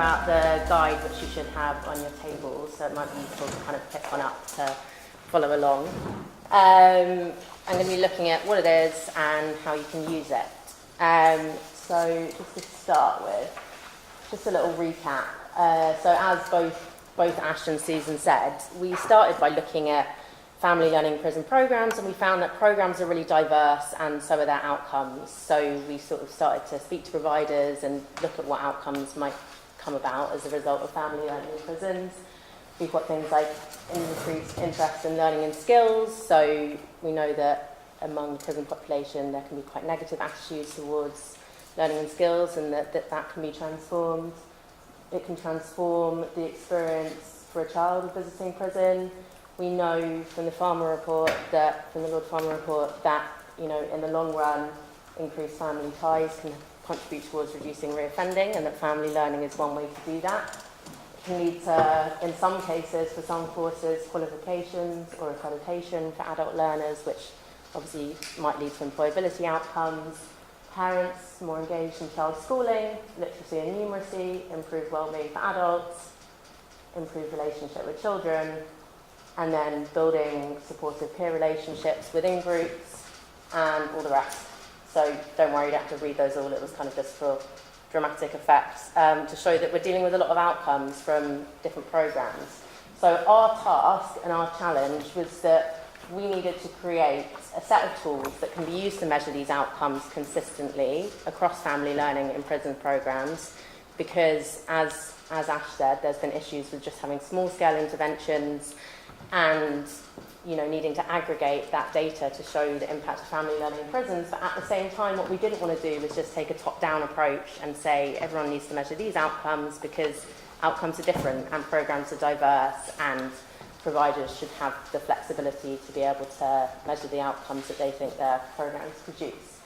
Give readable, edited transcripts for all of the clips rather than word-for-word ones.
about the guide which you should have on your table, so it might be useful to kind of pick one up to follow along. I'm going to be looking at what it is and how you can use it. So just to start with, just a little recap. So as both Ash and Susan said, we started by looking at family learning prison programs, and we found that programs are really diverse and so are their outcomes. So we sort of started to speak to providers and look at what outcomes might come about as a result of family learning in prisons. We've got things like increased interest in learning and skills. So we know that among the prison population there can be quite negative attitudes towards learning and skills, and that can be transformed. It can transform the experience for a child visiting prison. We know from the Lord Farmer report that, in the long run, increased family ties can contribute towards reducing reoffending, and that family learning is one way to do that. It can lead to, in some cases, for some courses, qualifications or accreditation for adult learners, which obviously might lead to employability outcomes. Parents more engaged in child schooling, literacy and numeracy, improved well-being for adults, improved relationship with children, and then building supportive peer relationships within groups, and all the rest. So don't worry, you don't have to read those all. It was kind of just for dramatic effects, to show that we're dealing with a lot of outcomes from different programs. So our task and our challenge was that we needed to create a set of tools that can be used to measure these outcomes consistently across family learning in prison programs, because as Ash said, there's been issues with just having small-scale interventions and needing to aggregate that data to show the impact of family learning in prisons. But at the same time, what we didn't want to do was just take a top-down approach and say everyone needs to measure these outcomes, because outcomes are different and programs are diverse, and providers should have the flexibility to be able to measure the outcomes that they think their programs produce.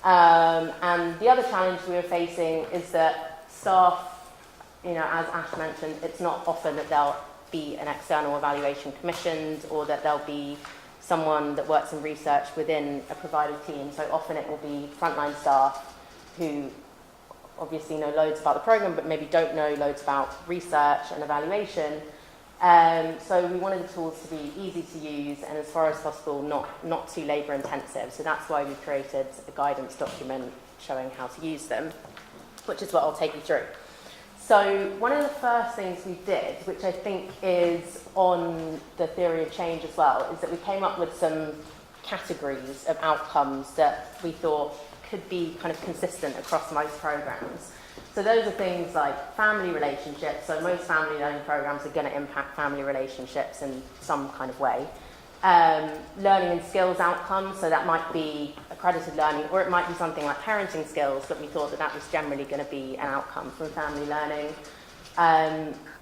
And the other challenge we were facing is that staff, as Ash mentioned, it's not often that they'll be an external evaluation commissioned, or that there'll be someone that works in research within a provider team. So often it will be frontline staff who obviously know loads about the program, but maybe don't know loads about research and evaluation. So we wanted the tools to be easy to use and, as far as possible, not too labour intensive. So that's why we created a guidance document showing how to use them, which is what I'll take you through. So one of the first things we did, which I think is on the theory of change as well, is that we came up with some categories of outcomes that we thought could be kind of consistent across most programs. So those are things like family relationships. So most family learning programs are going to impact family relationships in some kind of way. Learning and skills outcomes, so that might be accredited learning, or it might be something like parenting skills, but we thought that was generally going to be an outcome from family learning.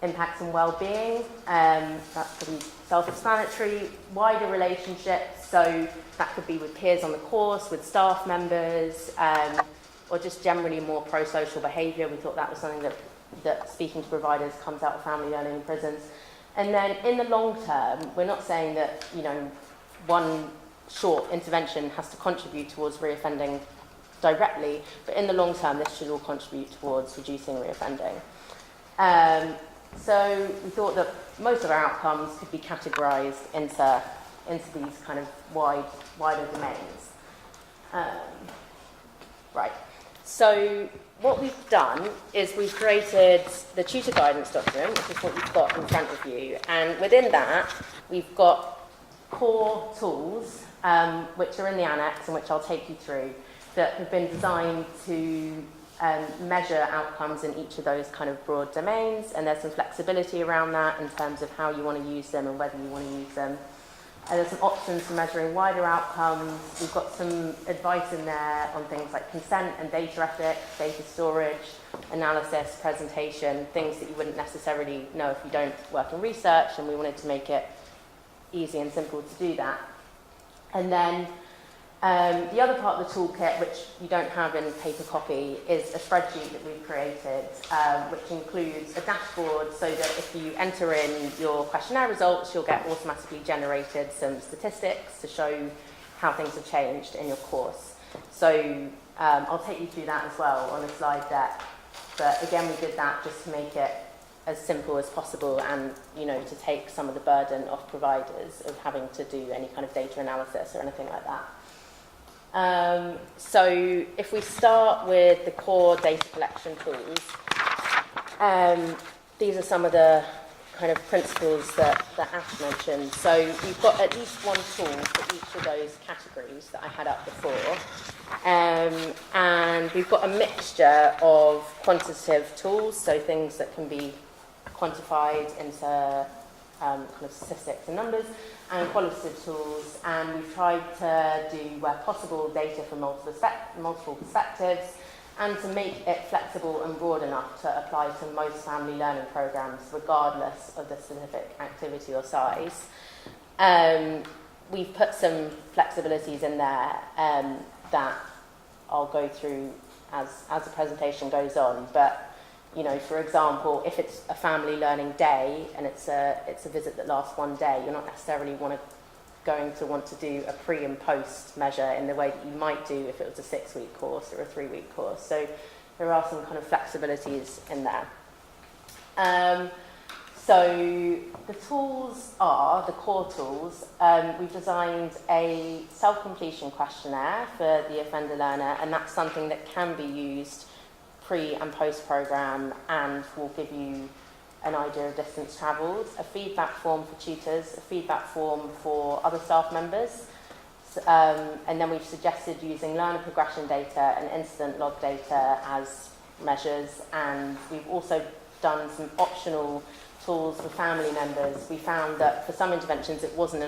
Impacts on well-being, that's pretty self-explanatory. Wider relationships, so that could be with peers on the course, with staff members, or just generally more pro-social behaviour. We thought that was something that speaking to providers comes out of family learning in prisons. And then in the long term, we're not saying that, one short intervention has to contribute towards reoffending directly, but in the long term, this should all contribute towards reducing reoffending. So we thought that most of our outcomes could be categorised into these kind of wider domains. Right. So what we've done is we've created the tutor guidance document, which is what you've got in front of you. And within that, we've got core tools, which are in the annex and which I'll take you through, that have been designed to measure outcomes in each of those kind of broad domains. And there's some flexibility around that in terms of how you want to use them and whether you want to use them. There's some options for measuring wider outcomes. We've got some advice in there on things like consent and data ethics, data storage, analysis, presentation, things that you wouldn't necessarily know if you don't work in research, and we wanted to make it easy and simple to do that. And then the other part of the toolkit, which you don't have in paper copy, is a spreadsheet that we've created, which includes a dashboard, so that if you enter in your questionnaire results, you'll get automatically generated some statistics to show how things have changed in your course. So I'll take you through that as well on a slide deck. But again, we did that just to make it as simple as possible and, to take some of the burden off providers of having to do any kind of data analysis or anything like that. So if we start with the core data collection tools, these are some of the kind of principles that Ash mentioned. So we've got at least one tool for each of those categories that I had up before. And we've got a mixture of quantitative tools, so things that can be quantified into kind of statistics and numbers, and qualitative tools. And we've tried to do, where possible, data from multiple perspectives, and to make it flexible and broad enough to apply to most family learning programs, regardless of the specific activity or size. We've put some flexibilities in there that I'll go through as the presentation goes on. But, for example, if it's a family learning day and it's a visit that lasts one day, you're not necessarily going to want to do a pre and post measure in the way that you might do if it was a 6-week course or a 3-week course. So there are some kind of flexibilities in there. So the tools are, the core tools, we've designed a self-completion questionnaire for the offender learner, and that's something that can be used pre and post program and will give you an idea of distance travelled, a feedback form for tutors, a feedback form for other staff members, and then we've suggested using learner progression data and incident log data as measures, and we've also done some optional tools for family members. We found that for some interventions it wasn't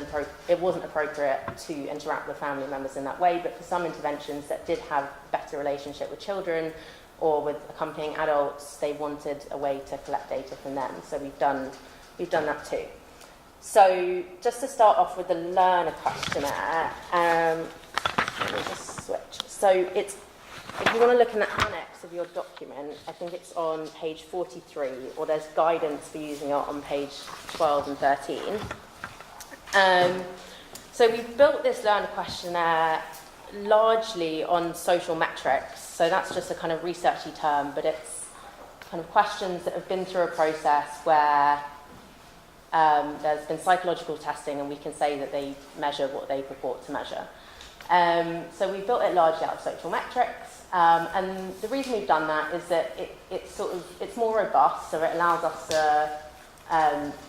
appropriate to interact with family members in that way, but for some interventions that did have a better relationship with children or with accompanying adults, they wanted a way to collect data from them. So we've done that too. So just to start off with the learner questionnaire, let me just switch. So if you want to look in the annex of your document, I think it's on page 43, or there's guidance for using it on page 12 and 13. So we've built this learner questionnaire largely on social metrics. So that's just a kind of researchy term, but it's kind of questions that have been through a process where there's been psychological testing and we can say that they measure what they purport to measure. So we built it largely out of social metrics, and the reason we've done that is that it's more robust, so it allows us to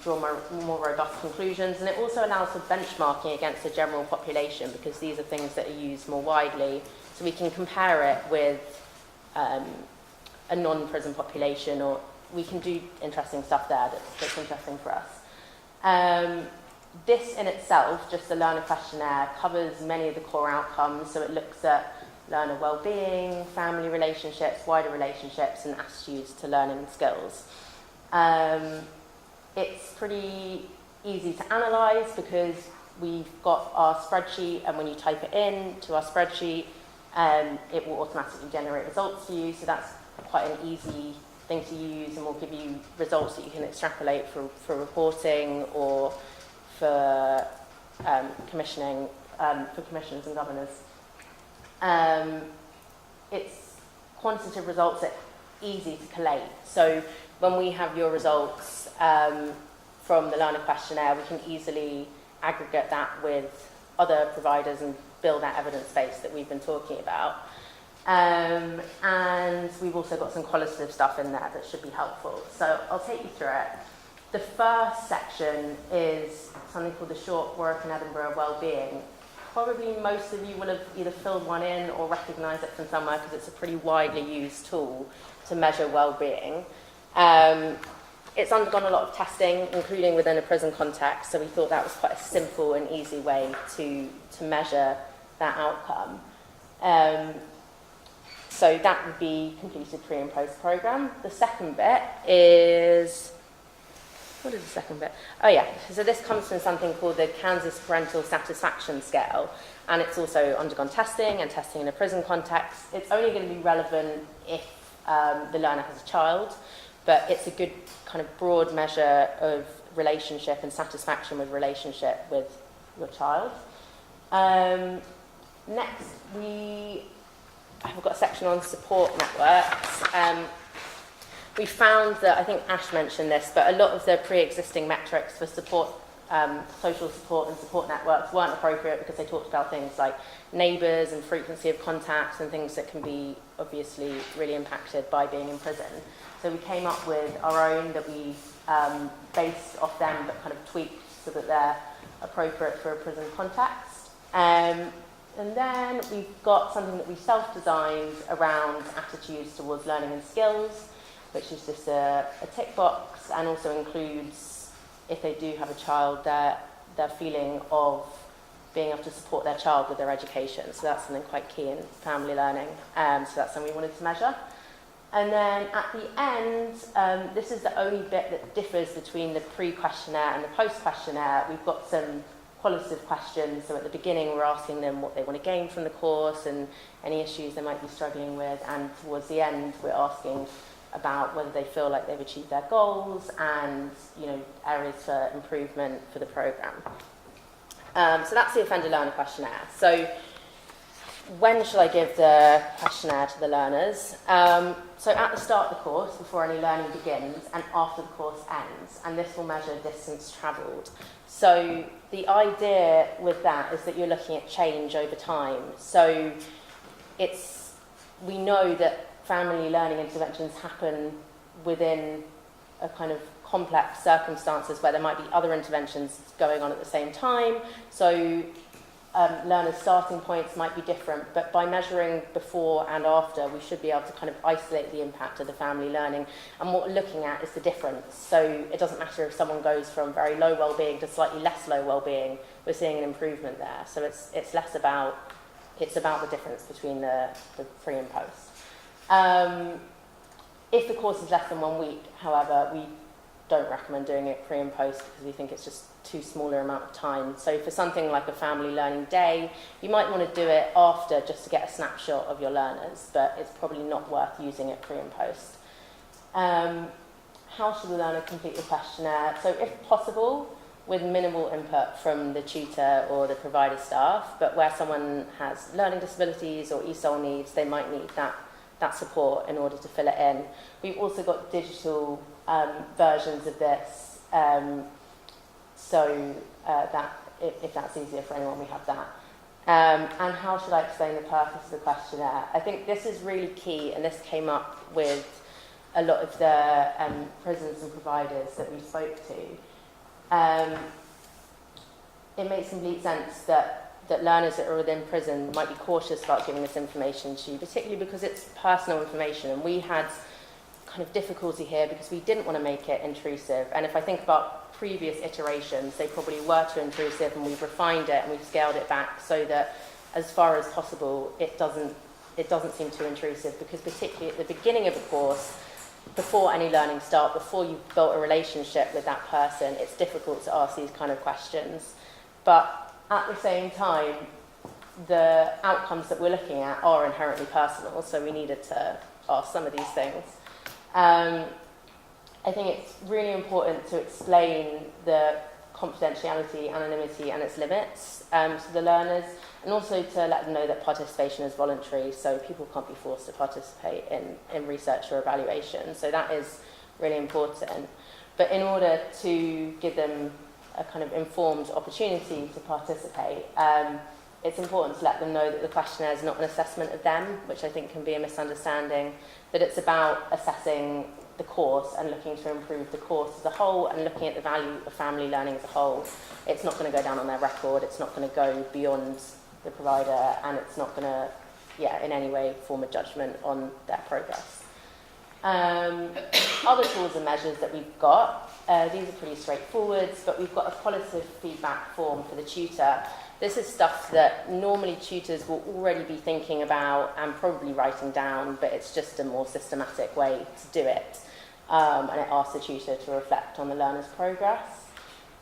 draw more robust conclusions, and it also allows for benchmarking against the general population, because these are things that are used more widely, so we can compare it with a non-prison population, or we can do interesting stuff there that's interesting for us. This in itself, just the learner questionnaire, covers many of the core outcomes, so it looks at learner well-being, family relationships, wider relationships, and attitudes to learning skills. It's pretty easy to analyse because we've got our spreadsheet, and when you type it in to our spreadsheet, it will automatically generate results for you, so that's quite an easy thing to use, and will give you results that you can extrapolate for reporting or for commissioning, for commissioners and governors. It's quantitative results that are easy to collate. So when we have your results from the learner questionnaire, we can easily aggregate that with other providers and build that evidence base that we've been talking about. And we've also got some qualitative stuff in there that should be helpful. So I'll take you through it. The first section is something called the Short Warwick and Edinburgh Wellbeing. Probably most of you will have either filled one in or recognised it from somewhere, because it's a pretty widely used tool to measure well-being. It's undergone a lot of testing, including within a prison context, so we thought that was quite a simple and easy way to measure that outcome. So that would be completed pre and post programme. The second bit is... What is the second bit? Oh yeah, so this comes from something called the Kansas Parental Satisfaction Scale, and it's also undergone testing and testing in a prison context. It's only going to be relevant if the learner has a child, but it's a good kind of broad measure of relationship and satisfaction with relationship with your child. Next, we have got a section on support networks. we found that, I think Ash mentioned this, but a lot of the pre-existing metrics for support, social support and support networks weren't appropriate because they talked about things like neighbours and frequency of contacts and things that can be obviously really impacted by being in prison. So we came up with our own that we based off them but kind of tweaked so that they're appropriate for a prison context. And then we've got something that we self-designed around attitudes towards learning and skills, which is just a tick box, and also includes, if they do have a child, their feeling of being able to support their child with their education. So that's something quite key in family learning. So that's something we wanted to measure. And then at the end, this is the only bit that differs between the pre-questionnaire and the post-questionnaire. We've got some qualitative questions. So at the beginning, we're asking them what they want to gain from the course and any issues they might be struggling with. And towards the end, we're asking about whether they feel like they've achieved their goals and, you know, areas for improvement for the programme. So that's the offender learner questionnaire. So when should I give the questionnaire to the learners? So at the start of the course, before any learning begins, and after the course ends, and this will measure distance travelled. So the idea with that is that you're looking at change over time. So we know that family learning interventions happen within a kind of complex circumstances where there might be other interventions going on at the same time. So learners' starting points might be different, but by measuring before and after, we should be able to kind of isolate the impact of the family learning. And what we're looking at is the difference. So it doesn't matter if someone goes from very low well-being to slightly less low well-being, we're seeing an improvement there. So it's less about, it's about the difference between the pre and post. If the course is less than 1 week, however, we don't recommend doing it pre and post because we think it's just too smaller amount of time. So for something like a family learning day, you might want to do it after just to get a snapshot of your learners, but it's probably not worth using it pre and post. How should the learner complete the questionnaire? So if possible, with minimal input from the tutor or the provider staff, but where someone has learning disabilities or ESOL needs, they might need that support in order to fill it in. We've also got digital versions of this, so that if that's easier for anyone, we have that. And how should I explain the purpose of the questionnaire? I think this is really key, and this came up with a lot of the prisons and providers that we spoke to. It makes complete sense that learners that are within prison might be cautious about giving this information to you, particularly because it's personal information. And we had kind of difficulty here because we didn't want to make it intrusive. And if I think about previous iterations, they probably were too intrusive, and we've refined it and we've scaled it back so that as far as possible, it doesn't seem too intrusive, because particularly at the beginning of the course, before any learning start, before you've built a relationship with that person, it's difficult to ask these kind of questions. But at the same time, the outcomes that we're looking at are inherently personal, so we needed to ask some of these things. I think it's really important to explain the confidentiality, anonymity, and its limits to the learners, and also to let them know that participation is voluntary, so people can't be forced to participate in research or evaluation. So that is really important. But in order to give them a kind of informed opportunity to participate, it's important to let them know that the questionnaire is not an assessment of them, which I think can be a misunderstanding, that it's about assessing the course and looking to improve the course as a whole and looking at the value of family learning as a whole. It's not going to go down on their record, it's not going to go beyond the provider, and it's not going to, in any way form a judgment on their progress. Other tools and measures that we've got, these are pretty straightforward, but we've got a qualitative feedback form for the tutor. This is stuff that normally tutors will already be thinking about and probably writing down, but it's just a more systematic way to do it. And it asks the tutor to reflect on the learner's progress.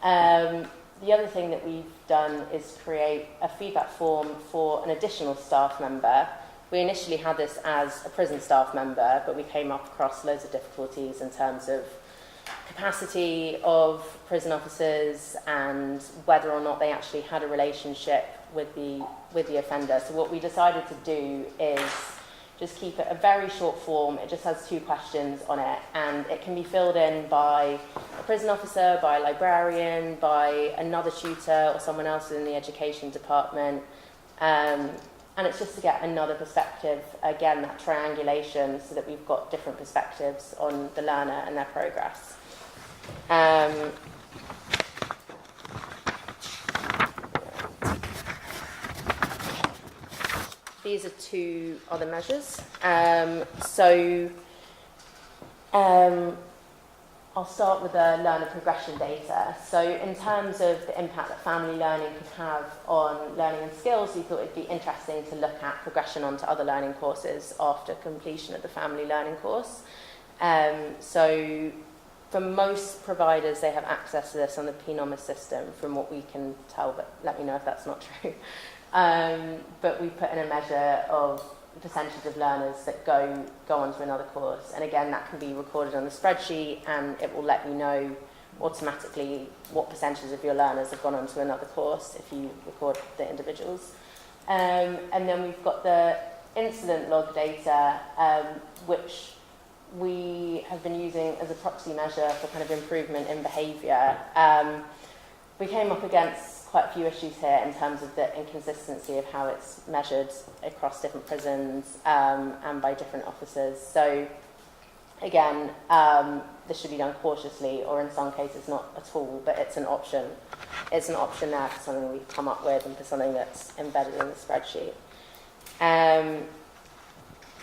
The other thing that we've done is create a feedback form for an additional staff member. We initially had this as a prison staff member, but we came up across loads of difficulties in terms of capacity of prison officers and whether or not they actually had a relationship with the offender. So what we decided to do is just keep it a very short form. It just has 2 questions on it, and it can be filled in by a prison officer, by a librarian, by another tutor or someone else in the education department. And it's just to get another perspective, again, that triangulation, so that we've got different perspectives on the learner and their progress. These are 2 other measures. I'll start with the learner progression data. So in terms of the impact that family learning could have on learning and skills, we thought it'd be interesting to look at progression onto other learning courses after completion of the family learning course. So for most providers, they have access to this on the PNOMA system, from what we can tell, but let me know if that's not true. But we put in a measure of the percentage of learners that go on to another course. And again, that can be recorded on the spreadsheet, and it will let you know automatically what percentage of your learners have gone on to another course if you record the individuals. And then we've got the incident log data, which we have been using as a proxy measure for kind of improvement in behaviour. We came up against quite a few issues here in terms of the inconsistency of how it's measured across different prisons and by different officers. So again, this should be done cautiously, or in some cases not at all, but it's an option. It's an option there for something we've come up with and for something that's embedded in the spreadsheet. And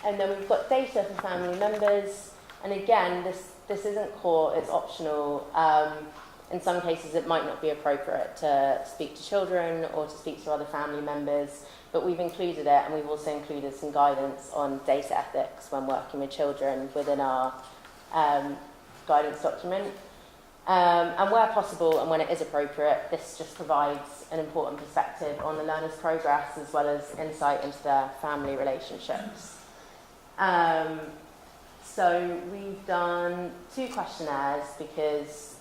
then we've got data for family members, and again, this isn't core, it's optional. In some cases, it might not be appropriate to speak to children or to speak to other family members, but we've included it, and we've also included some guidance on data ethics when working with children within our guidance document. And where possible and when it is appropriate, this just provides an important perspective on the learner's progress as well as insight into their family relationships. So we've done 2 questionnaires because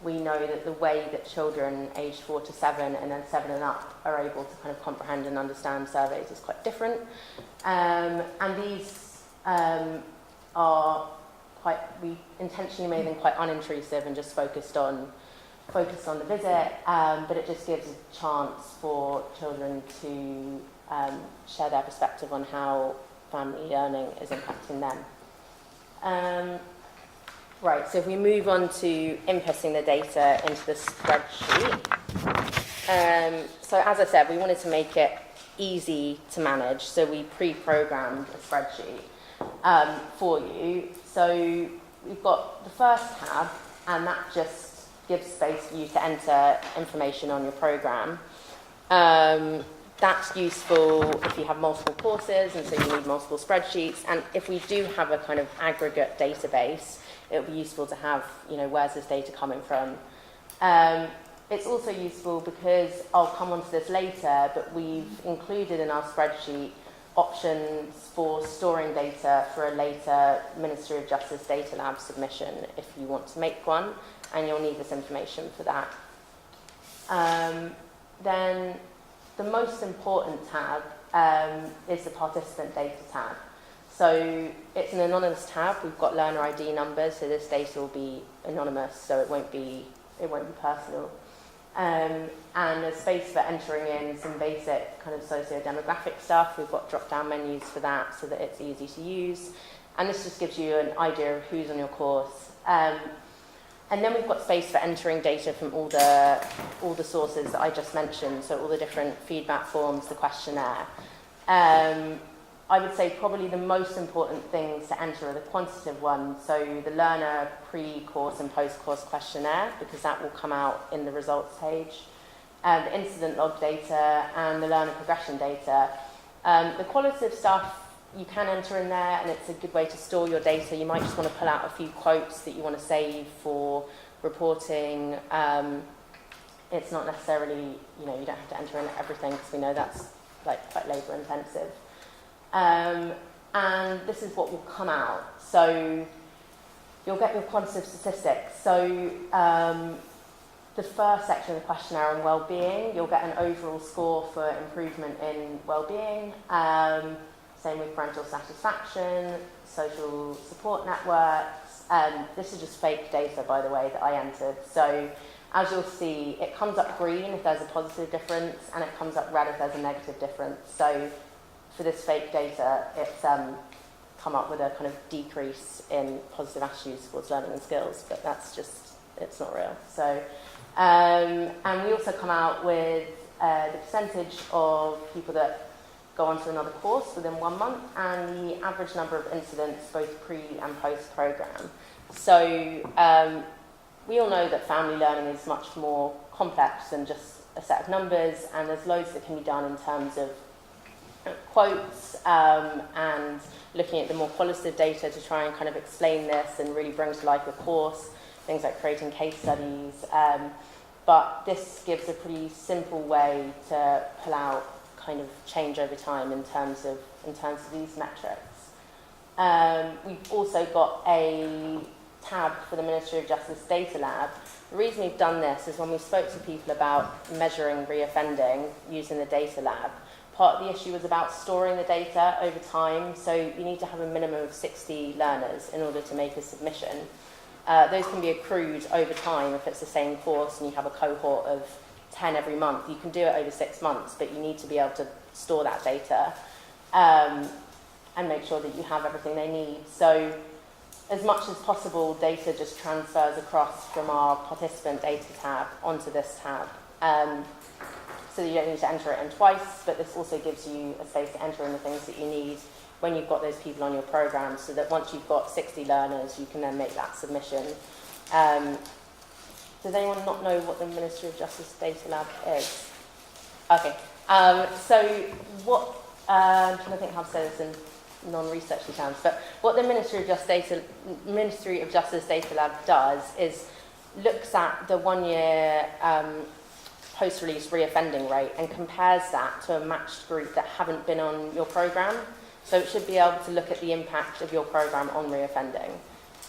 we know that the way that children aged 4 to 7 and then 7 and up are able to kind of comprehend and understand surveys is quite different. And these we intentionally made them quite unintrusive and just focused on the visit, but it just gives a chance for children to share their perspective on how family learning is impacting them. Right, so if we move on to inputting the data into the spreadsheet. So as I said, we wanted to make it easy to manage, so we pre-programmed a spreadsheet for you. So we've got the first tab, and that just gives space for you to enter information on your program. That's useful if you have multiple courses, and so you need multiple spreadsheets. And if we do have a kind of aggregate database, it would be useful to have, where's this data coming from? It's also useful because, I'll come on to this later, but we've included in our spreadsheet options for storing data for a later Ministry of Justice Data Lab submission if you want to make one, and you'll need this information for that. Then the most important tab is the participant data tab. So it's an anonymous tab. We've got learner ID numbers, so this data will be anonymous, so it won't be personal. And there's space for entering in some basic kind of socio-demographic stuff. We've got drop-down menus for that so that it's easy to use. And this just gives you an idea of who's on your course. And then we've got space for entering data from all the sources that I just mentioned, so all the different feedback forms, the questionnaire. I would say probably the most important things to enter are the quantitative ones, so the learner pre-course and post-course questionnaire, because that will come out in the results page, the incident log data and the learner progression data. The qualitative stuff you can enter in there, and it's a good way to store your data. You might just want to pull out a few quotes that you want to save for reporting. It's not necessarily, you don't have to enter in everything, because we know that's quite labour intensive. And this is what will come out. So you'll get your quantitative statistics. So the first section of the questionnaire on well-being, you'll get an overall score for improvement in well-being. Same with parental satisfaction, social support networks. This is just fake data, by the way, that I entered. So as you'll see, it comes up green if there's a positive difference, and it comes up red if there's a negative difference. So for this fake data, it's come up with a kind of decrease in positive attitudes towards learning and skills, but that's just, it's not real. So, and we also come out with the percentage of people that go on to another course within 1 month, and the average number of incidents both pre and post program. So we all know that family learning is much more complex than just a set of numbers, and there's loads that can be done in terms of quotes and looking at the more qualitative data to try and kind of explain this and really bring to life a course, things like creating case studies. But this gives a pretty simple way to pull out kind of change over time in terms of these metrics. We've also got a tab for the Ministry of Justice Data Lab. The reason we've done this is when we spoke to people about measuring reoffending using the Data Lab, part of the issue was about storing the data over time, so you need to have a minimum of 60 learners in order to make a submission. Those can be accrued over time if it's the same course and you have a cohort of 10 every month. You can do it over 6 months, but you need to be able to store that data and make sure that you have everything they need. So as much as possible, data just transfers across from our participant data tab onto this tab. So you don't need to enter it in twice, but this also gives you a space to enter in the things that you need when you've got those people on your program, so that once you've got 60 learners, you can then make that submission. Does anyone not know what the Ministry of Justice Data Lab is? Okay, so what, I'm trying to think how to say this in non-researchy terms, but what the Ministry of Justice Data Lab does is looks at the 1 year post-release reoffending rate and compares that to a matched group that haven't been on your program. So it should be able to look at the impact of your program on reoffending.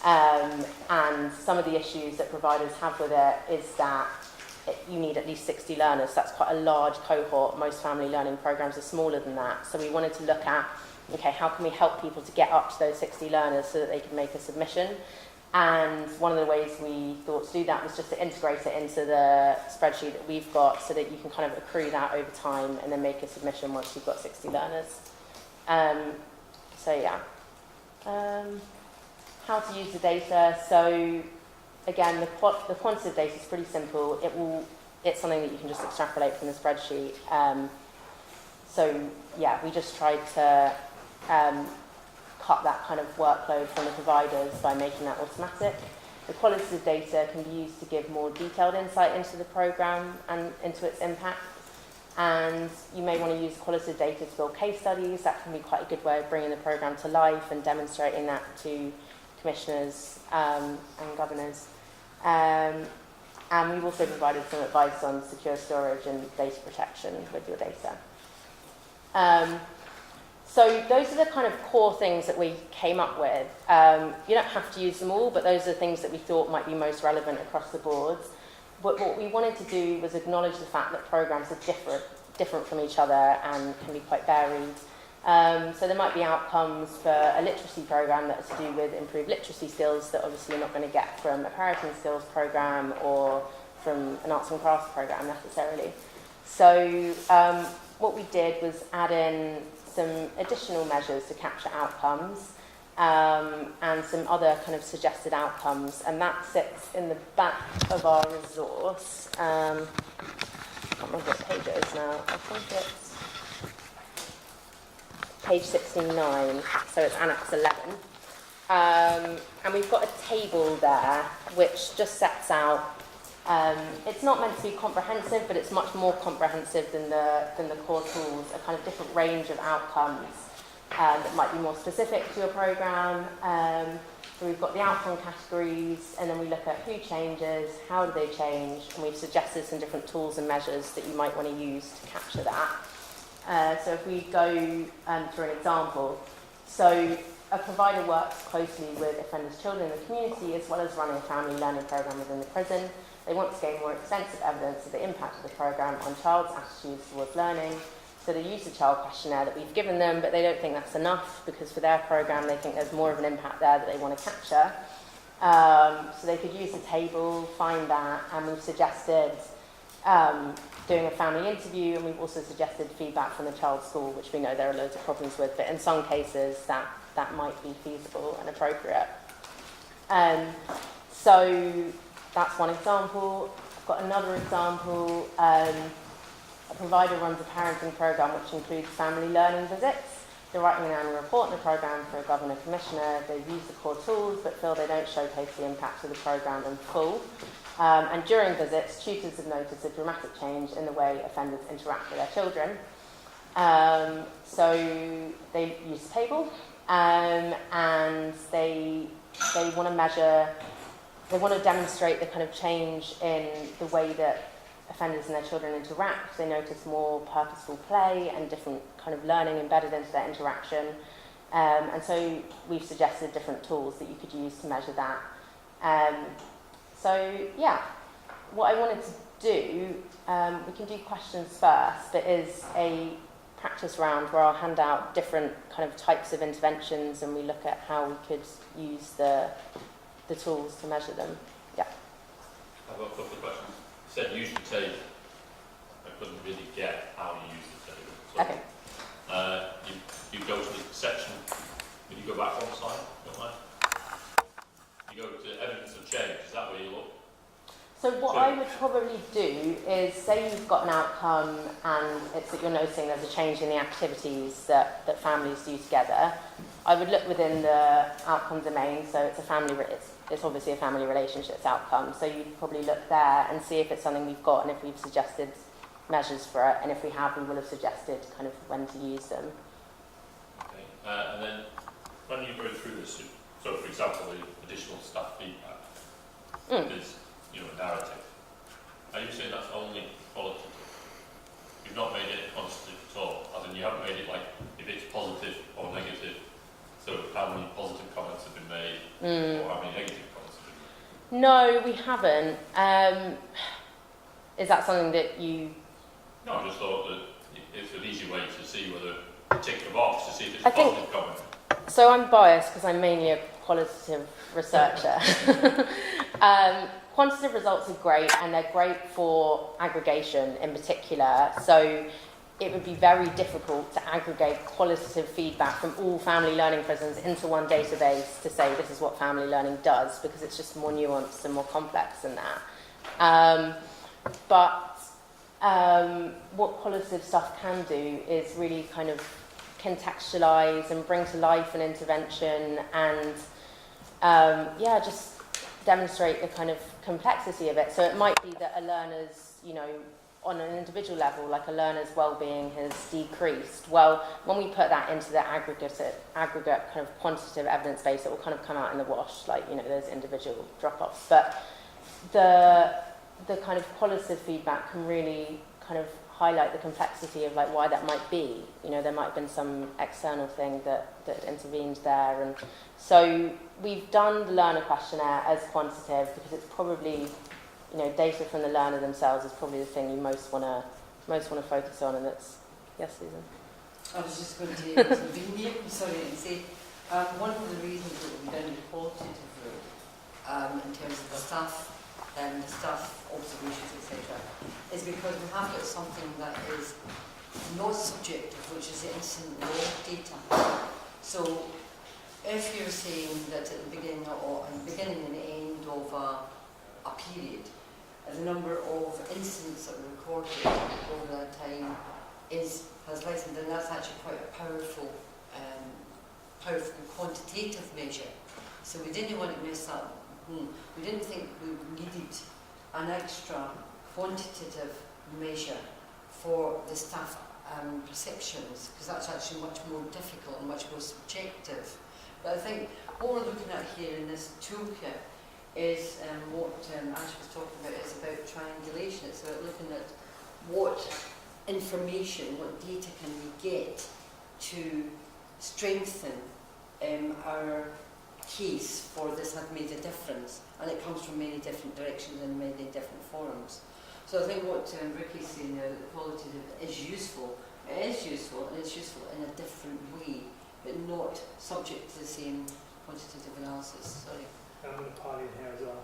And some of the issues that providers have with it is that you need at least 60 learners. So that's quite a large cohort. Most family learning programs are smaller than that. So we wanted to look at, okay, how can we help people to get up to those 60 learners so that they can make a submission? And one of the ways we thought to do that was just to integrate it into the spreadsheet that we've got so that you can kind of accrue that over time and then make a submission once you've got 60 learners. So yeah. How to use the data. So again, the quantitative data is pretty simple. It's something that you can just extrapolate from the spreadsheet. So yeah, we just tried to cut that kind of workload from the providers by making that automatic. The qualitative data can be used to give more detailed insight into the program and into its impact. And you may want to use qualitative data to build case studies. That can be quite a good way of bringing the program to life and demonstrating that to commissioners and governors. And we've also provided some advice on secure storage and data protection with your data. So those are the kind of core things that we came up with. You don't have to use them all, but those are the things that we thought might be most relevant across the boards. But what we wanted to do was acknowledge the fact that programs are different from each other and can be quite varied. So there might be outcomes for a literacy program that are to do with improved literacy skills that obviously you're not going to get from a parenting skills program or from an arts and crafts program necessarily. So what we did was add in some additional measures to capture outcomes and some other kind of suggested outcomes, and that sits in the back of our resource. I can't remember what page it is now. I think it's page 69, so it's Annex 11. And we've got a table there which just sets out, it's not meant to be comprehensive, but it's much more comprehensive than the core tools, a kind of different range of outcomes that might be more specific to your program. So we've got the outcome categories, and then we look at who changes, how do they change, and we've suggested some different tools and measures that you might want to use to capture that. So if we go through an example, so a provider works closely with offenders' children in the community as well as running a family learning program within the prison. They want to gain more extensive evidence of the impact of the program on child's attitudes towards learning. So they use the child questionnaire that we've given them, but they don't think that's enough because for their programme they think there's more of an impact there that they want to capture. So they could use the table, find that, and we've suggested doing a family interview, and we've also suggested feedback from the child's school, which we know there are loads of problems with, but in some cases that might be feasible and appropriate. So that's one example. I've got another example. A provider runs a parenting programme which includes family learning visits. They're writing an annual report on the programme for a governor commissioner. They use the core tools but feel they don't showcase the impact of the programme in full. And during visits, tutors have noticed a dramatic change in the way offenders interact with their children. So they use the table and they want to measure, they want to demonstrate the kind of change in the way that offenders and their children interact. They notice more purposeful play and different kind of learning embedded into their interaction. And so we've suggested different tools that you could use to measure that. So yeah, what I wanted to do, we can do questions first, but is a practice round where I'll hand out different kind of types of interventions and we look at how we could use the tools to measure them. Yeah. I've got a couple of questions. You said use the table. I couldn't really get how you use the table. So, okay. You go to the section, when you go back one slide, don't mind? You go to evidence of change, is that where you look? So what I would probably do is, say you've got an outcome and it's that you're noticing there's a change in the activities that families do together. I would look within the outcome domain, so it's obviously a family relationships outcome, so you'd probably look there and see if it's something we've got and if we've suggested measures for it, and if we have, we will have suggested kind of when to use them. Okay, and then when you go through this, so for example, the additional staff feedback is, a narrative. Are you saying that's only qualitative? You've not made it quantitative at all, as in you haven't made it like if it's positive or negative. So how many positive comments have been made, or how many negative comments have been made? No, we haven't. Is that something that you... No, I just thought that it's an easy way to see whether you tick the box to see if it's a positive comment. So I'm biased because I'm mainly a qualitative researcher. Quantitative results are great, and they're great for aggregation in particular. So it would be very difficult to aggregate qualitative feedback from all family learning prisons into one database to say this is what family learning does, because it's just more nuanced and more complex than that. But what qualitative stuff can do is really kind of contextualize and bring to life an intervention and just demonstrate the kind of complexity of it. So it might be that a learner's, on an individual level, like a learner's well-being has decreased. Well, when we put that into the aggregate kind of quantitative evidence base, it will kind of come out in the wash, like, those individual drop-offs. But the kind of qualitative feedback can really kind of highlight the complexity of like why that might be. There might have been some external thing that intervened there. And so we've done the learner questionnaire as quantitative because it's probably, data from the learner themselves is probably the thing you most want to focus on. And that's, yes, Susan? I was just going to say one of the reasons that we've done the qualitative route in terms of the staff observations, etc., is because we have got something that is not subjective, which is the incident log data. So if you're saying that at the beginning and the end of a period, the number of incidents that were recorded over that time has lessened, and that's actually quite a powerful quantitative measure. So we didn't want to mess up. We didn't think we needed an extra quantitative measure for the staff perceptions, because that's actually much more difficult and much more subjective. But I think what we're looking at here in this toolkit is what Ash was talking about, is about triangulation. It's about looking at what information, what data can we get to strengthen our case for this had made a difference, and it comes from many different directions and many different forums. So I think what Ricky's saying now, that qualitative is useful, It is useful, and it's useful in a different way, but not subject to the same quantitative analysis. Sorry. I'm going to pile in here as well.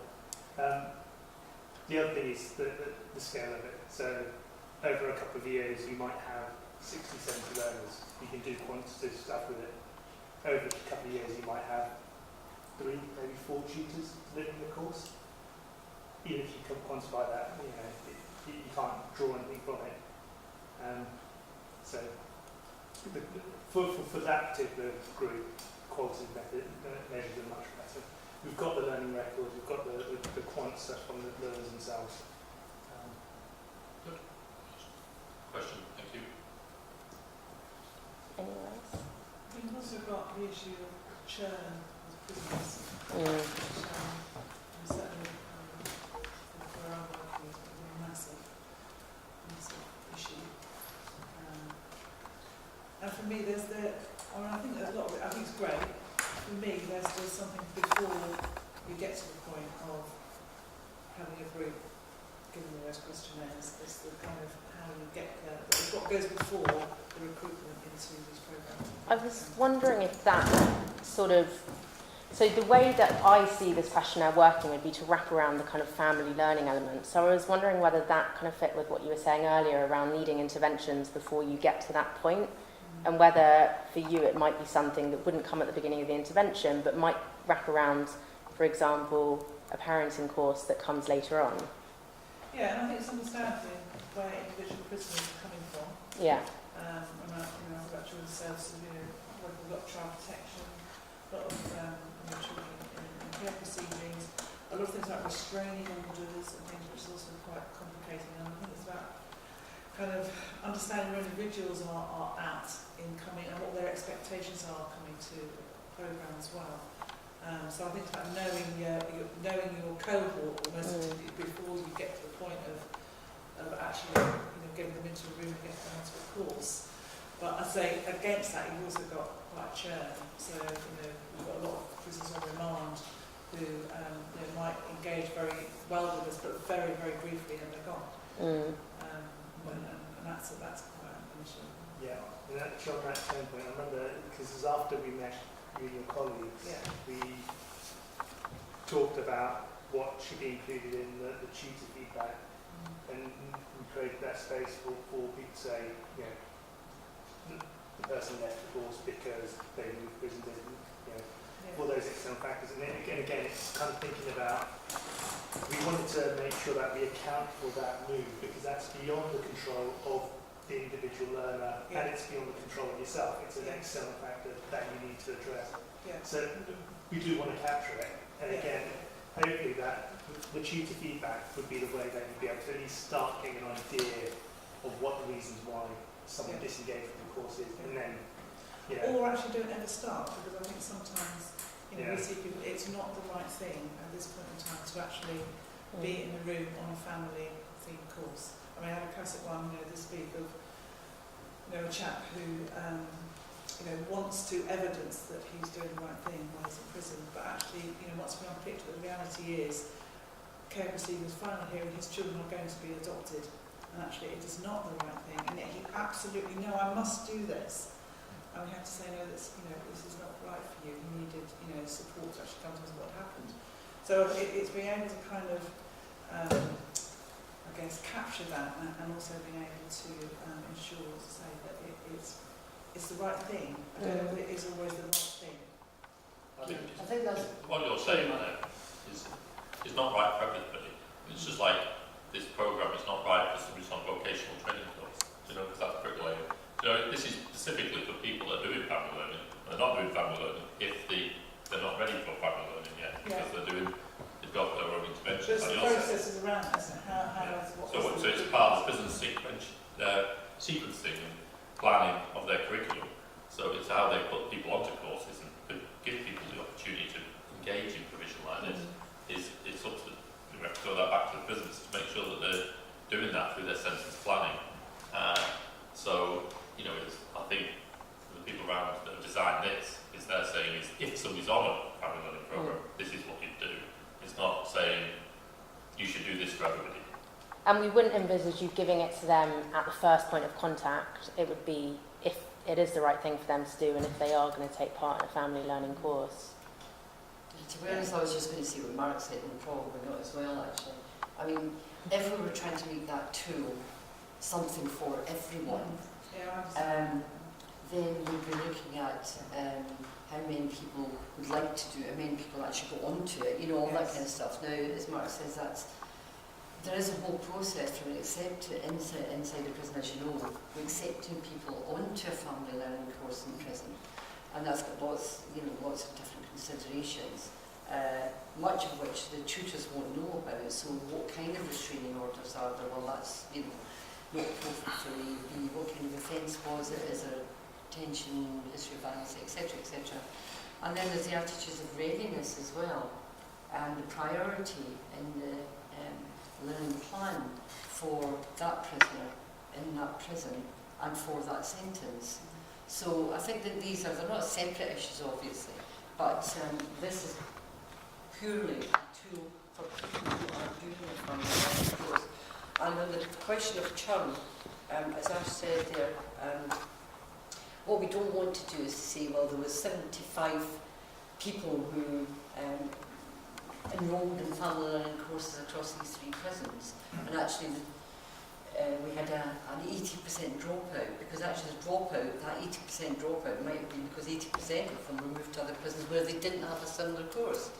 The other thing is the scale of it. So over a couple of years, you might have 60, 70 learners. You can do quantitative stuff with it. Over a couple of years, you might have 3, maybe 4 tutors living the course. Even if you can quantify that, you can't draw anything from it. So for that particular group, qualitative measures are much better. We've got the learning records, we've got the quant stuff from the learners themselves. Good. Question, thank you. Anyone else? We've also got the issue of churn with prisoners, Mm. which certainly where I'm working is a massive issue. And for me, I think there's a lot of it, I think it's great. For me, there's still something before we get to the point of having a group, giving them those questionnaires. It's the kind of how you get there. But it's what goes before the recruitment into these programs. I was wondering if that sort of, so the way that I see this questionnaire working would be to wrap around the kind of family learning element. So I was wondering whether that kind of fit with what you were saying earlier around needing interventions before you get to that point, and whether for you it might be something that wouldn't come at the beginning of the intervention but might wrap around, for example, a parenting course that comes later on. Yeah, and I think it's understanding where individual prisoners are coming from. Yeah. And I think about children's services, where we've got child protection, a lot of children in care proceedings, a lot of things like restraining orders and things, which is also quite complicating. And I think it's about kind of understanding where individuals are at in coming and what their expectations are coming to the programme as well. So I think it's about knowing your cohort almost before you get to the point of actually getting them into a room and getting them onto a course. But I'd say against that you've also got quite a churn. So we've got a lot of prisoners on remand who might engage very well with us, but very, very briefly and they're gone. And that's quite an issue. Yeah, and actually on that turn point, I remember, because it was after we met you and your colleagues, we talked about what should be included in the tutor feedback, and we created that space for people to say, the person left the course because they moved prison, all those external factors. And then again, it's kind of thinking about, we wanted to make sure that we account for that move, because that's beyond the control of the individual learner, and it's beyond the control of yourself. It's an external factor that you need to address. So we do want to capture it. And again, hopefully that the tutor feedback would be the way that you'd be able to at least start getting an idea of what the reasons why someone disengaged from the course is, and then, Or actually don't ever start, because I think sometimes we see people, it's not the right thing at this point in time to actually be in the room on a family themed course. I mean, I had a classic one, this week of a chap who wants to evidence that he's doing the right thing while he's in prison, but actually, once we unpicked what the reality is, care proceedings final hearing, his children are going to be adopted, and actually it is not the right thing, and yet he absolutely, no, I must do this. And we have to say, no, this is not right for you. You needed, support to actually come to us what happened. So it's being able to kind of, capture that, and also being able to ensure, to say that it's the right thing. I don't know that it is always the right thing. I think that's what you're saying there is not right for everybody. It's just like this programme is not right for somebody who's on vocational training course, because that's bricklayer. This is specifically for people that are doing family learning. They're not doing family learning if they're not ready for family learning yet, because they've got their own interventions. There's processes around that, isn't it? So it's part of the business sequencing and planning of their curriculum. So it's how they put people onto courses and give people the opportunity to engage in provision like this. It's up to we have to go that back to the business to make sure that they're doing that through their sentence planning. I think the people around that have designed this, they're saying if somebody's on a family learning programme, this is what you do. It's not saying you should do this for everybody. And we wouldn't envisage you giving it to them at the first point of contact. It would be if it is the right thing for them to do and if they are going to take part in a family learning course. To be honest, I was just going to see what Mark said, and probably not as well, actually. I mean, if we were trying to make that tool something for everyone, then we'd be looking at how many people would like to do it, how many people actually go onto it, you know, all that kind of stuff. Now, as Mark says, there is a whole process from inside the prison, as you know, we're accepting people onto a family learning course in prison, and that's got lots of different considerations, much of which the tutors won't know about. So, what kind of restraining orders are there? Well, that's not appropriate for AUB. What kind of offence was it? Is there detention, history of violence, etc., etc. And then there's the attitudes of readiness as well, and the priority in the learning plan for that prisoner in that prison and for that sentence. So I think that they're not separate issues, obviously, but this is purely a tool for people who are doing a family learning course. And on the question of churn, as Ash said there, what we don't want to do is to say, well, there was 75 people who enrolled in family learning courses across these 3 prisons, and actually we had an 80% dropout, because actually the dropout, that 80% dropout might have been because 80% of them were moved to other prisons where they didn't have a similar course,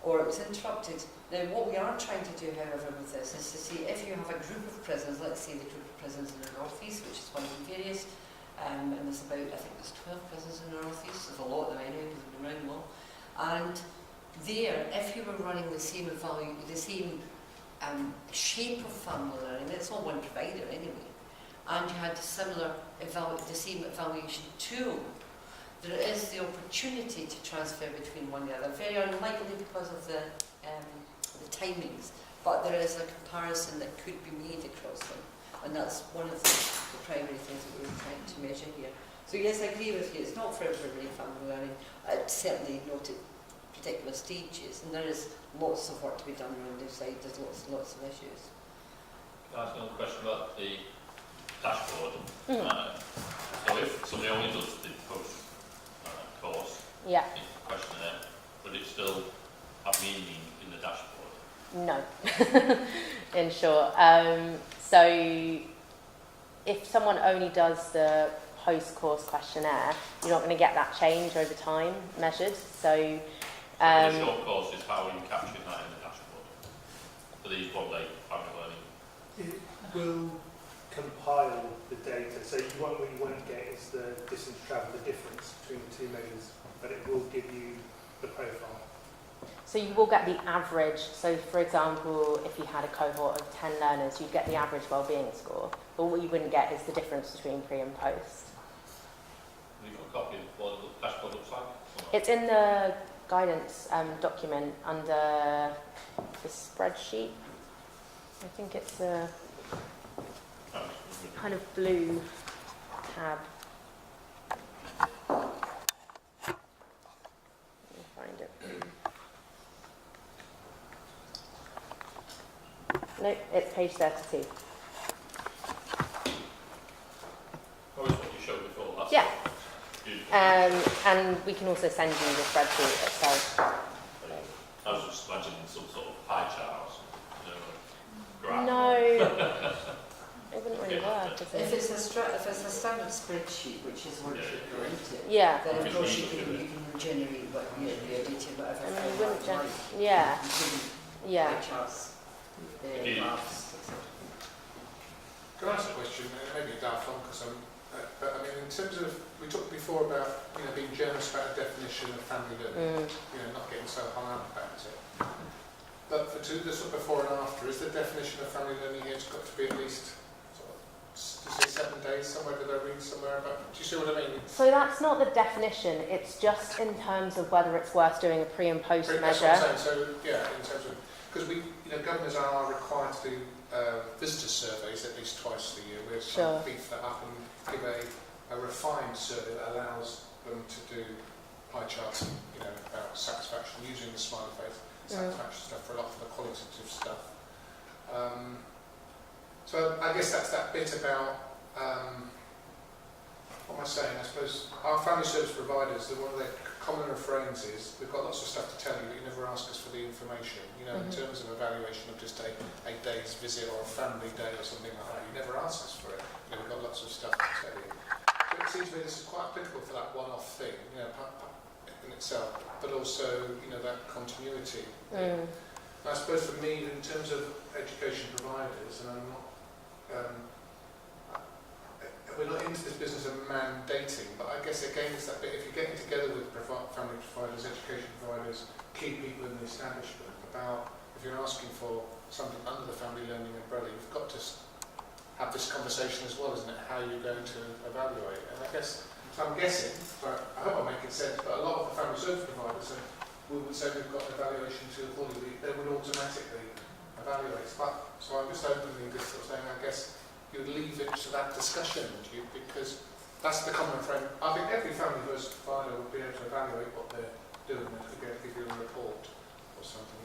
or it was interrupted. Now, what we are trying to do, however, with this is to see if you have a group of prisons, let's say the group of prisons in the North East, which is one of the various, and there's about, I think there's 12 prisons in the North East, there's a lot of them anyway, because we've been around them all, and there, if you were running the same shape of family learning, it's all one provider anyway, and you had the same evaluation tool, there is the opportunity to transfer between one and the other. Very unlikely because of the timings, but there is a comparison that could be made across them, and that's one of the primary things that we were trying to measure here. So yes, I agree with you, it's not for everybody family learning, certainly not at particular stages, and there is lots of work to be done around this side, there's lots of issues. Can I ask another question about the dashboard? So if somebody only does the post course in questionnaire, would it still have meaning in the dashboard? No, in short. So if someone only does the post-course questionnaire, you're not going to get that change over time measured. So the short course is how are you capturing that in the dashboard for these one-day family learning? It will compile the data, so what you won't get is the distance travel, the difference between the 2 measures, but it will give you the profile. So you will get the average. So for example, if you had a cohort of 10 learners, you'd get the average wellbeing score, but what you wouldn't get is the difference between pre and post. Have you got a copy of what the dashboard looks like? It's in the guidance document under the spreadsheet. I think it's a kind of blue tab. Let me find it. No, it's page 32. Or is what you showed before? That's Yeah. beautiful. And we can also send you the spreadsheet itself. I was just imagining some sort of pie chart or something, graph. No, it wouldn't really work, does If it? it's a standard spreadsheet, which is what it should go into, Yeah. then of course you can generate what the data, whatever. I mean, you wouldn't format just, you yeah, like. You can yeah. pie charts, graphs, etc. Can I ask a question? Maybe a daft one, but I mean, in terms of, we talked before about being generous about a definition of family learning, not getting so hung up about it. But for the sort of before and after, is the definition of family learning here got to be at least sort of, 7 days somewhere? Did I read somewhere about? Do you see what I mean? So that's not the definition. It's just in terms of whether it's worth doing a pre and post That's measure. what I'm saying. So yeah, in terms of, because governors are required to do visitor surveys at least twice a year. We're trying to beef that up and give a refined survey that allows them to do pie charts, about satisfaction using the smiley face, satisfaction stuff for a lot of the qualitative stuff. So I guess that's that bit about, what am I saying? I suppose our family service providers, one of their common refrains is, we've got lots of stuff to tell you, but you never ask us for the information. You know, in terms of evaluation of just a day's visit or a family day or something like that, you never ask us for it. You know, we've got lots of stuff to tell you. So it seems to me this is quite applicable for that one-off thing, you know, in itself, but also, you know, that continuity. And I suppose for me, in terms of education providers, and I'm not, we're not into this business of mandating, but I guess again it's that bit, if you're getting together with family providers, education providers, key people in the establishment, about if you're asking for something under the family learning umbrella, you've got to have this conversation as well, isn't it, how you're going to evaluate. And I guess, so I'm guessing, but I hope I'm making sense, but a lot of the family service providers we would say we've got an evaluation tool accordingly, they would automatically evaluate. But, so I'm just openly just sort of saying, I guess you'd leave it to that discussion, would you? Because that's the common frame. I think every family service provider would be able to evaluate what they're doing and to be able to give you a report or something.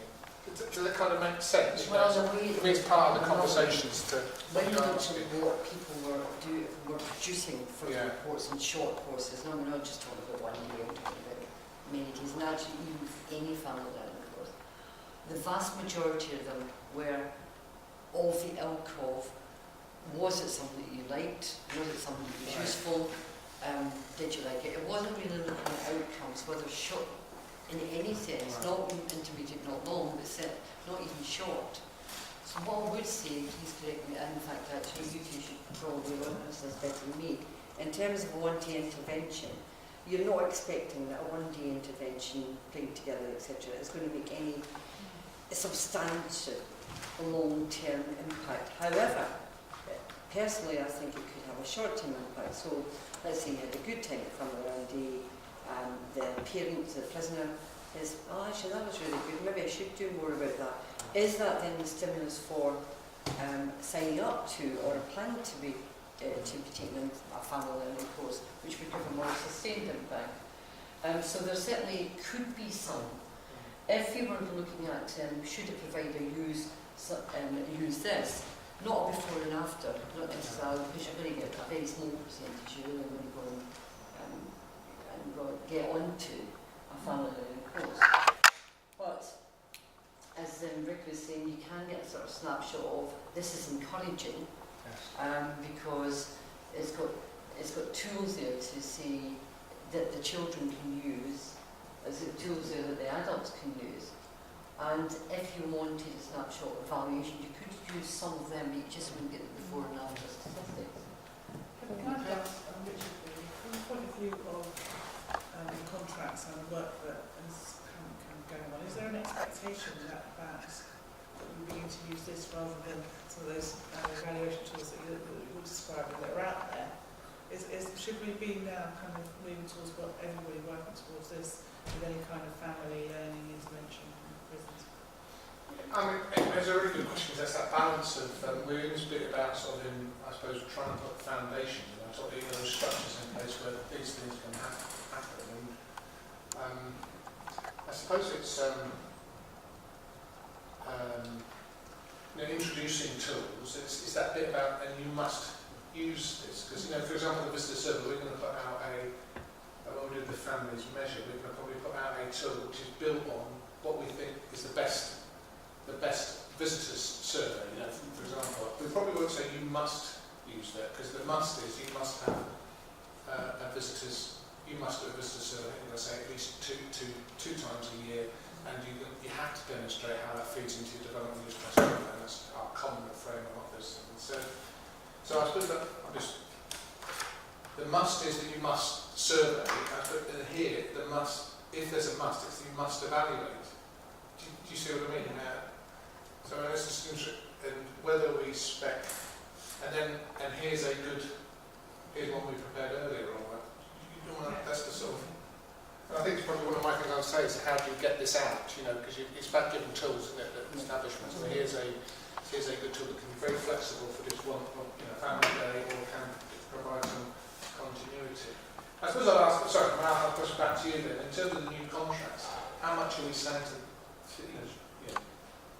Does that kind of make sense? Well, it means part of the conversations to when you looked at what people were producing for the reports in short courses, no, we're not just talking about 1 day, we're talking about many days, and actually even any family learning course. The vast majority of them were of the ilk of, was it something that you liked? Was it something that was useful? Did you like it? It wasn't really looking at outcomes, whether short in any sense, not intermediate, not long, but not even short. So what I would say, please correct me, and in fact actually you two should probably learn this better than me, in terms of a one-day intervention, you're not expecting that a one-day intervention, playing together, etc., is going to make any substantial long-term impact. However, personally, I think it could have a short-term impact. So, let's say you had a good time at family around day, the parent, the prisoner, is, oh, actually, that was really good, maybe I should do more about that. Is that then the stimulus for signing up to or planning to be taking a family learning course, which would give a more sustained impact? So there certainly could be some. If you were looking at should a provider use this, not before and after, not necessarily, because you're going to get a very small percentage, you're really going to go and get onto a family learning course. But as Rick was saying, you can get a sort of snapshot of this is encouraging, because it's got tools there to see that the children can use, as the tools there that the adults can use. And if you wanted a snapshot evaluation, you could use some of them, but you just wouldn't get the before and after statistics. Can I ask, Richard, from the point of view of contracts and work that is going on, is there an expectation that we begin to use this rather than some of those evaluation tools that you're describing that are out there? Should we be now kind of moving towards everybody working towards this with any kind of family learning intervention in prisons? I mean, there's a really good question. That's that balance of we're in this bit about sort of I suppose, trying to put foundations, sort of those structures in place where these things can happen. And I suppose it's introducing tools. It's that bit about, and you must use this, because for example, the visitor survey, we're going to put out when we did the families measure, we're going to probably put out a tool which is built on what we think is the best visitors survey. For example, we probably won't say you must use that, because the must is you must have you must do a visitor survey. I think they'll say at least two times a year, and you have to demonstrate how that feeds into your development use criteria, and that's our common frame of this. So I suppose that the must is that you must survey, and here the must, if there's a must, it's that you must evaluate. Do you see what I mean? So this is interesting, and whether we spec, and here's one we prepared earlier on. That's the sort of, and I think it's probably one of my things I would say is how do you get this out? Because it's about giving tools, isn't it, that establishments. So here's a good tool that can be very flexible for this one, family day, or can provide some continuity. I suppose I'll ask. Sorry, I'll push back to you then. In terms of the new contracts, how much are we saying to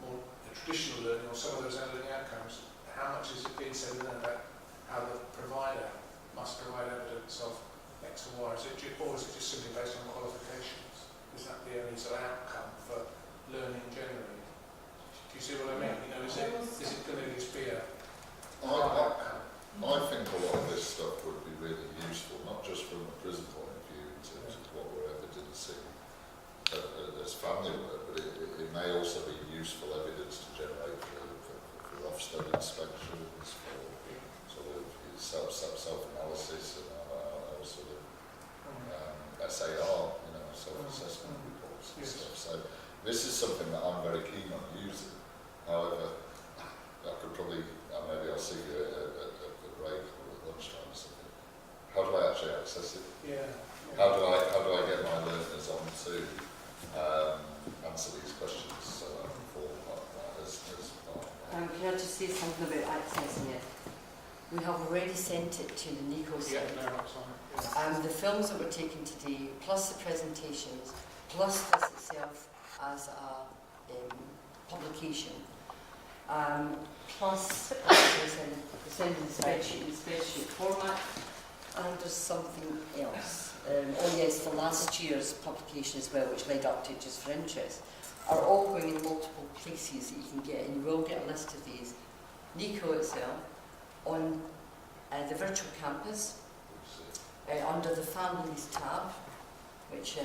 more traditional learning or some of those learning outcomes, how much is it being said in there about how the provider must provide evidence of X and Y? Or is it just simply based on qualifications? Is that the only sort of outcome for learning generally? Do you see what I mean? You know, is it going to just be a outcome? I think a lot of this stuff would be really useful, not just from a prison point of view in terms of what we're evidencing as family work, but it may also be useful evidence to generate for Ofsted inspections, for sort of self-analysis and our sort of SAR, self-assessment reports and stuff. So this is something that I'm very keen on using. However, I could probably, maybe I'll see you at the break or at lunchtime or something. How do I actually access it? Yeah. How do I get my learners on to answer these questions so I can fall as well? Can I just say something about accessing it? We have already sent it to the NICO Yeah, site. no, that's fine. Yeah. The films that were taken today, plus the presentations, plus this itself as a publication, plus it's in the spreadsheet format, and there's something else. Oh yes, the last year's publication as well, which led up to Just for Interest, are all going in multiple places that you can get, and you will get a list of these. NICO itself, on the virtual campus, under the Families tab, which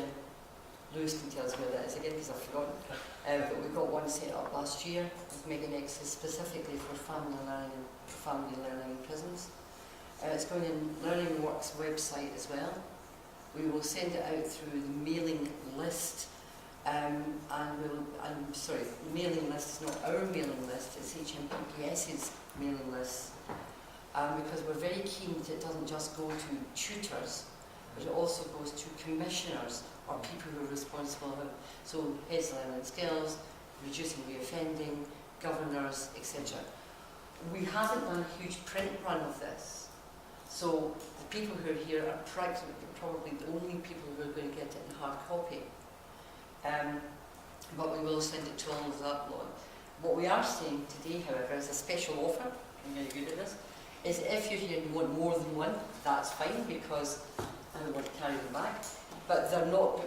Lewis can tell us where that is again because I've forgotten, but we got one set up last year with Megan X specifically for family learning in prisons. It's going in Learning Works website as well. We will send it out through the mailing list, mailing list is not our mailing list, it's HMPPS's mailing list, because we're very keen that it doesn't just go to tutors, but it also goes to commissioners or people who are responsible, so heads of learning skills, reducing reoffending, governors, etc. We haven't done a huge print run of this, so the people who are here are practically probably the only people who are going to get it in hard copy. But we will send it to all of that lot. What we are saying today, however, is a special offer, I'm very good at this, is if you're here and you want more than one, that's fine, because I don't want to carry them back. But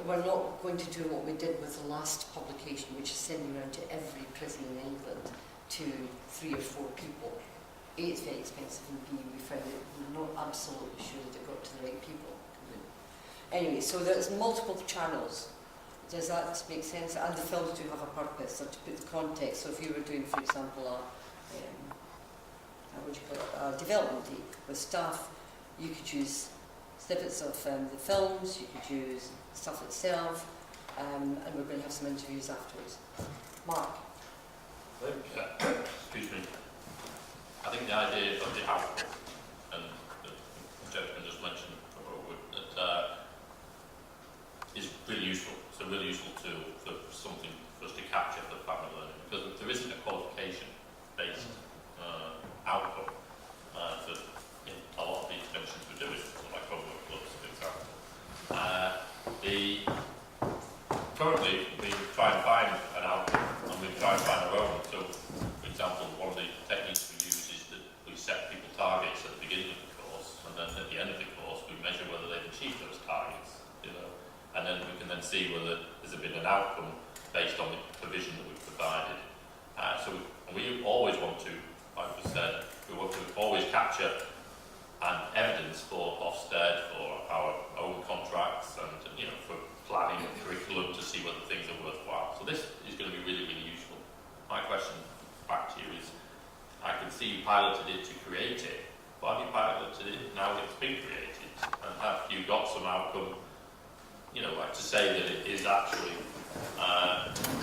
we're not going to do what we did with the last publication, which is sending around to every prison in England to 3 or 4 people. A, it's very expensive, and B, we found that we're not absolutely sure that it got to the right people. Anyway, so there's multiple channels. Does that make sense? And the films do have a purpose, so to put the context. So if you were doing, for example, a development day with staff, you could use snippets of the films, you could use stuff itself, and we're going to have some interviews afterwards. Mark? Excuse me. I think the idea of the output, and the gentleman just mentioned that is really useful. It's a really useful tool for something for us to capture for family learning, because there isn't a qualification-based output for a lot of the interventions we're doing, like homework clubs, for example. Currently, we try and find an output, and we try and find our own. So, for example, one of the techniques we use is that we set people targets at the beginning of the course, and then at the end of the course, we measure whether they've achieved those targets. And then we can then see whether there's been an outcome based on the provision that we've provided. So we always want to, like we said, we want to always capture evidence for Ofsted, for our own contracts, and for planning and curriculum to see whether things are worthwhile. So this is going to be really, really useful. My question back to you is, I can see you piloted it to create it, but have you piloted it now that it's been created? And have you got some outcome, like to say that it is actually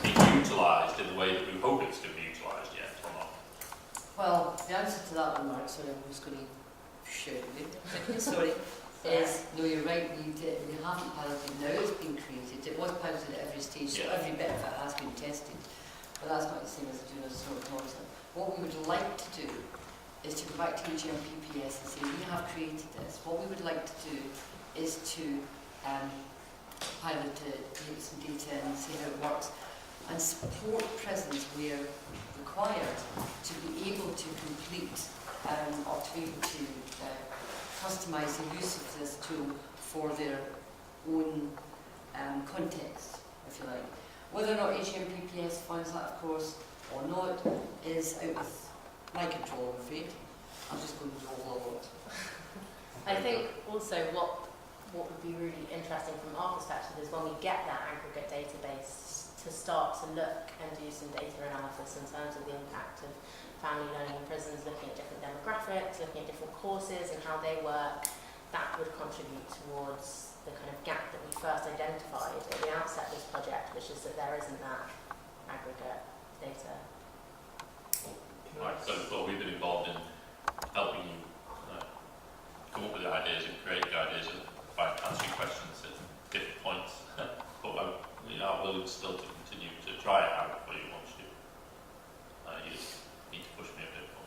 being utilised in the way that we hope it's going to be utilised yet, or not? Well, the answer to that one, Mark, sorry, I'm just going to share it with you. Sorry. Is, no, you're right, we haven't piloted, now it's been created. It was piloted at every stage, so every bit of it has been tested. But that's not the same as doing a sort of concept. What we would like to do is to go back to HMPPS and say, we have created this. What we would like to do is to pilot it, get some data and see how it works. and support prisons where required to be able to complete or to be able to customise the use of this tool for their own context, if you like. Whether or not HMPPS funds that, of course, or not, is out of my control, I'm afraid. I'm just going to roll a lot. I think also what would be really interesting from our perspective is when we get that aggregate database to start to look and do some data analysis in terms of the impact of family learning in prisons, looking at different demographics, looking at different courses and how they work. That would contribute towards the kind of gap that we first identified at the outset of this project, which is that there isn't that aggregate data. Like I said before, we've been involved in helping you come up with the ideas and create the ideas by answering questions at different points. But we are willing still to continue to try it out for you once you just need to push me a bit more.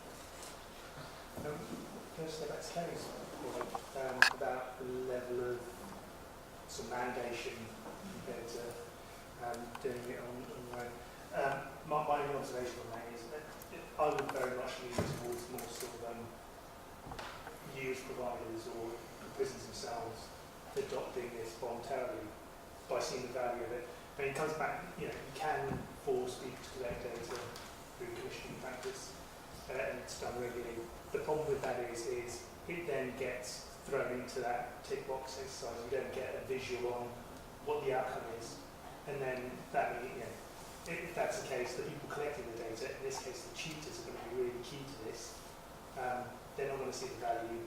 Can I just go back to Kerry's point about the level of some mandation compared to doing it on your own? My only observation on that is that I would very much lean towards more sort of youth providers or the prisons themselves adopting this voluntarily by seeing the value of it. But it comes back, you can force people to collect data through commissioning practice, and it's done regularly. The problem with that is it then gets thrown into that tick box exercise. You don't get a visual on what the outcome is, and then that if that's the case, the people collecting the data, in this case the tutors, are going to be really key to this. They're not going to see the value.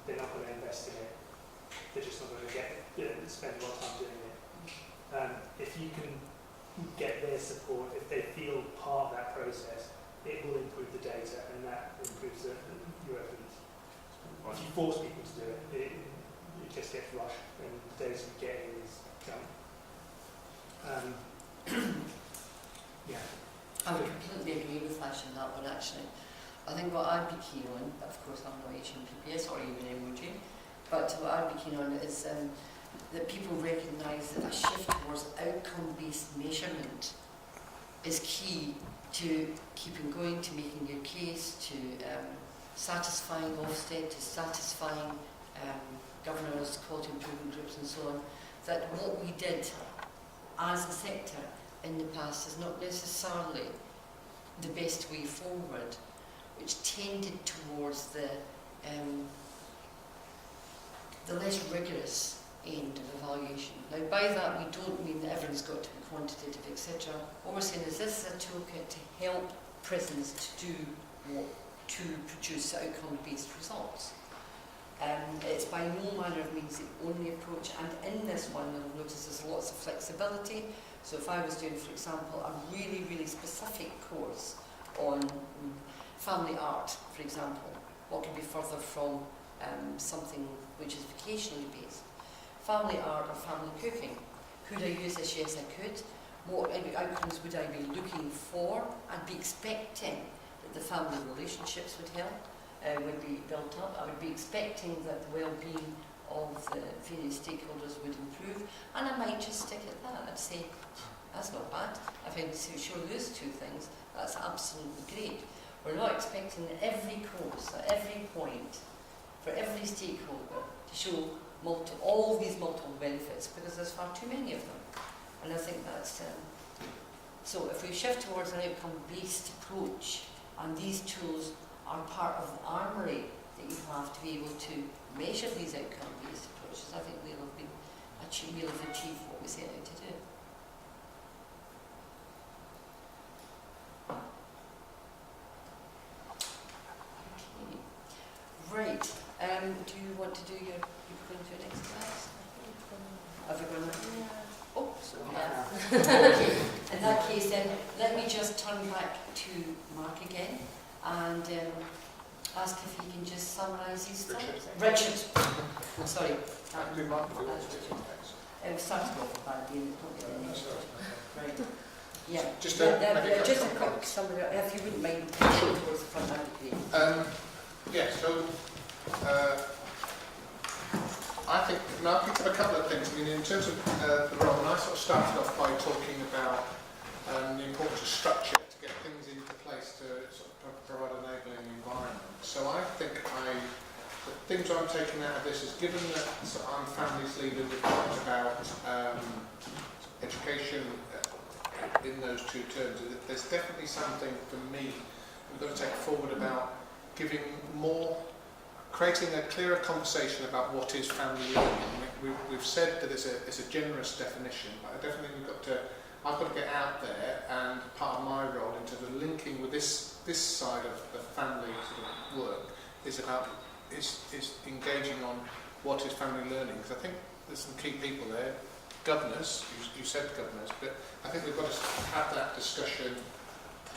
They're not going to invest in it. They're just not going to spend a lot of time doing it. If you can get their support, if they feel part of that process, it will improve the data, and that improves your evidence. If you force people to do it, it just gets rushed, and the data you get is junk. Yeah. I would completely agree with Ash on that one, actually. I think what I'd be keen on, but of course I'm not HMPPS or even MOJ, but what I'd be keen on is that people recognise that a shift towards outcome-based measurement is key to keeping going, to making your case, to satisfying Ofsted, to satisfying governors, quality improvement groups and so on, that what we did as a sector in the past is not necessarily the best way forward, which tended towards the less rigorous end of evaluation. Now, by that we don't mean that everyone's got to be quantitative, etc. What we're saying is this is a toolkit to help prisons to produce outcome-based results. It's by no manner of means the only approach, and in this one you'll notice there's lots of flexibility. So if I was doing, for example, a really, really specific course on family art, for example, what could be further from something which is vocationally based? Family art or family cooking. Could I use this? Yes, I could. What outcomes would I be looking for? I'd be expecting that the family relationships would help, would be built up. I would be expecting that the well-being of the various stakeholders would improve, and I might just stick at that. I'd say, that's not bad. If I can show those two things, that's absolutely great. We're not expecting every course, at every point, for every stakeholder to show all these multiple benefits, because there's far too many of them. And I think that's... so if we shift towards an outcome-based approach, and these tools are part of the armoury that you have to be able to measure these outcome-based approaches, I think we'll have achieved what we set out to do. Okay. Right. Do you want to do your going to your next class? Have you gone? Oh, so yeah. Okay. In that case, then let me just turn back to Mark again and ask if he can just summarise his thoughts. Richard. Sorry. Do Mark do it? Starting off with that being probably the next one. Right. Yeah. Just a quick summary, if you wouldn't mind towards the front of the page. Yeah, so I think Mark picked up a couple of things. I mean, in terms of the role, and I sort of started off by talking about and the importance of structure to get things into place to sort of provide an enabling environment. So I think the things I'm taking out of this is, given that I'm families leader, we've talked about education in those two terms, there's definitely something for me we've got to take forward about giving more, creating a clearer conversation about what is family learning. We've said that it's a generous definition, but I've got to get out there, and part of my role into the linking with this side of the family sort of work is engaging on what is family learning, because I think there's some key people there. Governors, you said governors, but I think we've got to have that discussion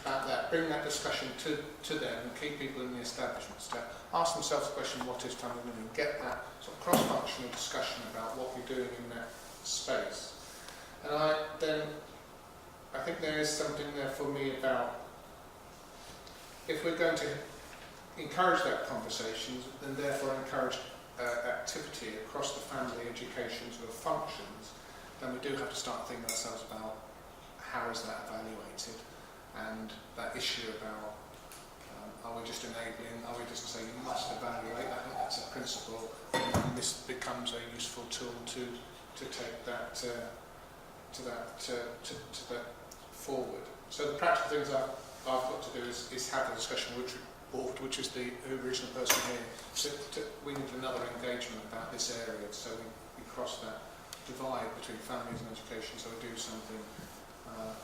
about that, bring that discussion to them, and key people in the establishments to ask themselves the question, what is family learning? Get that sort of cross-functional discussion about what we're doing in that space. And I think there is something there for me about, if we're going to encourage that conversation, and therefore encourage activity across the family education sort of functions, then we do have to start thinking ourselves about how is that evaluated, and that issue about are we just enabling, are we just saying you must evaluate? I think that's a principle, and this becomes a useful tool to take that forward. So the practical things I've got to do is have a discussion with the board, which is the original person here. So we need another engagement about this area, so we cross that divide between families and education, so we do something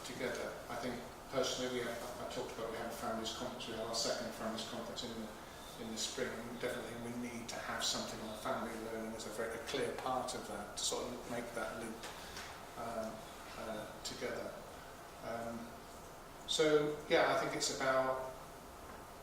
together. I think personally, I talked about we had a families conference. We had our second families conference in the spring, and definitely we need to have something on family learning as a very clear part of that, to sort of make that link together. So yeah, I think it's about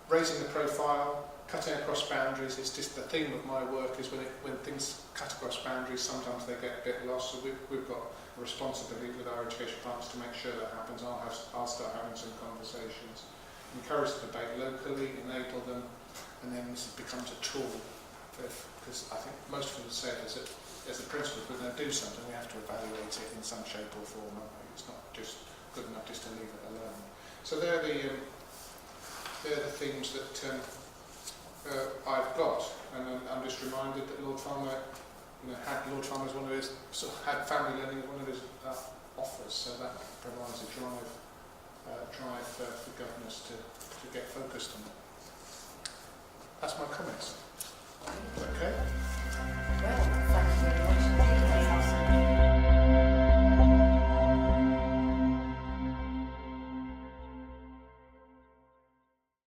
raising the profile, cutting across boundaries. It's just the theme of my work is when things cut across boundaries, sometimes they get a bit lost. So we've got a responsibility with our education partners to make sure that happens. I'll start having some conversations, encourage the debate locally, enable them, and then this becomes a tool. Because I think most of them said is that as a principle, if we're going to do something, we have to evaluate it in some shape or form. It's not just good enough just to leave it alone. So they're the themes that I've got, and I'm just reminded that Lord Farmer, had Lord Farmer as one of his, had family learning as one of his offers, so that provides a drive for governors to get focused on it. That's my comments. Okay. Well, thank you very much.